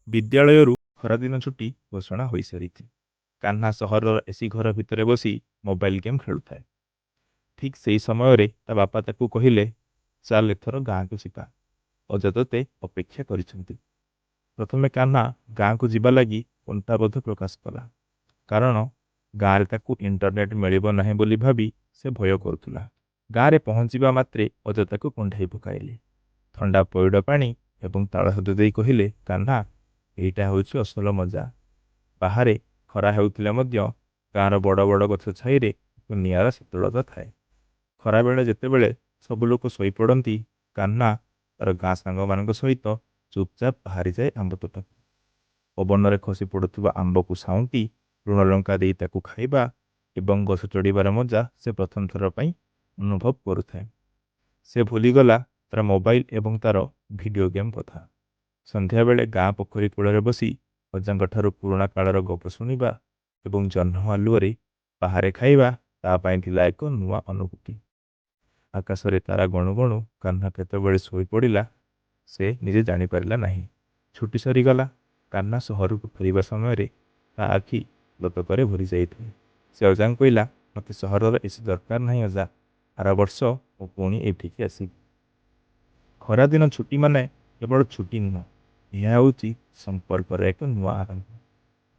ବିଦ୍ୟାଳୟରୁ ଖରାଦିନ ଛୁଟି ଘୋଷଣା ହୋଇସାରିଛି। କାହ୍ନା ସହରର ଏସି ଘର ଭିତରେ ବସି ମୋବାଇଲ ଗେମ୍ ଖେଳୁଥାଏ। ଠିକ୍ ସେହି ସମୟରେ ତା ବାପା ତାକୁ କହିଲେ, ଚାଲ ଏଥର ଗାଁକୁ ଯିବା, ଅଜା ତୋତେ ଅପେକ୍ଷା କରିଛନ୍ତି। ପ୍ରଥମେ କାହ୍ନା ଗାଁକୁ ଯିବା ଲାଗି କୁଣ୍ଠାବୋଧ ପ୍ରକାଶ କଲା, କାରଣ ଗାଁରେ ତାକୁ ଇଣ୍ଟରନେଟ୍ ମିଳିବ ନାହିଁ ବୋଲି ଭାବି ସେ ଭୟ କରୁଥିଲା। ଗାଁରେ ପହଞ୍ଚିବା ମାତ୍ରେ ଅଜା ତାକୁ କୁଣ୍ଢାଇ ପକାଇଲେ। ଥଣ୍ଡା ପଇଡ଼ ପାଣି ଏବଂ ତାଳସଜ ଦେଇ କହିଲେ, କାହ୍ନା, ଏଇଟା ହେଉଛି ଅସଲ ମଜା। ବାହାରେ ଖରା ହେଉଥିଲେ ମଧ୍ୟ ଗାଁର ବଡ଼ ବଡ଼ ଗଛ ଛାଇରେ ଏକ ନିଆରା ଶୀତଳତା ଥାଏ। ଖରାବେଳେ ଯେତେବେଳେ ସବୁ ଲୋକ ଶୋଇପଡ଼ନ୍ତି, କାହ୍ନା ତାର ଗାଁ ସାଙ୍ଗମାନଙ୍କ ସହିତ ଚୁପଚାପ ବାହାରିଯାଏ ଆମ୍ବ ତୋଟାକୁ। ପବନରେ ଖସି ପଡ଼ୁଥିବା ଆମ୍ବକୁ ସାଉଁଟି ଲୁଣ ଲଙ୍କା ଦେଇ ତାକୁ ଖାଇବା ଏବଂ ଗଛ ଚଢ଼ିବାର ମଜା ସେ ପ୍ରଥମ ଥର ପାଇଁ ଅନୁଭବ କରୁଥାଏ। ସେ ଭୁଲିଗଲା ତାର ମୋବାଇଲ ଏବଂ ତାର ଭିଡ଼ିଓ ଗେମ୍ କଥା। ସନ୍ଧ୍ୟାବେଳେ ଗାଁ ପୋଖରୀ କୂଳରେ ବସି ଅଜାଙ୍କ ଠାରୁ ପୁରୁଣା କାଳର ଗପ ଶୁଣିବା ଏବଂ ଜହ୍ନ ଆଲୁଅରେ ବାହାରେ ଖାଇବା ତା ପାଇଁ ଥିଲା ଏକ ନୂଆ ଅନୁଭୂତି। ଆକାଶରେ ତାରା ଗଣୁ ଗଣୁ କାହ୍ନା କେତେବେଳେ ଶୋଇପଡ଼ିଲା ସେ ନିଜେ ଜାଣିପାରିଲା ନାହିଁ। ଛୁଟି ସରିଗଲା। କାହ୍ନା ସହରକୁ ଫେରିବା ସମୟରେ ତା ଆଖି ଲୋତକରେ ଭରି ଯାଇଥାଏ। ସେ ଅଜାଙ୍କୁ କହିଲା, ମୋତେ ସହରର ଏସି ଦରକାର ନାହିଁ ଅଜା, ଆର ବର୍ଷ ମୁଁ ପୁଣି ଏଠିକି ଆସିବି। ଖରାଦିନ ଛୁଟି ମାନେ କେବଳ ଛୁଟି ନୁହଁ, ଏହା ହେଉଛି ସମ୍ପର୍କର ଏକ ନୂଆ ଆରମ୍ଭ।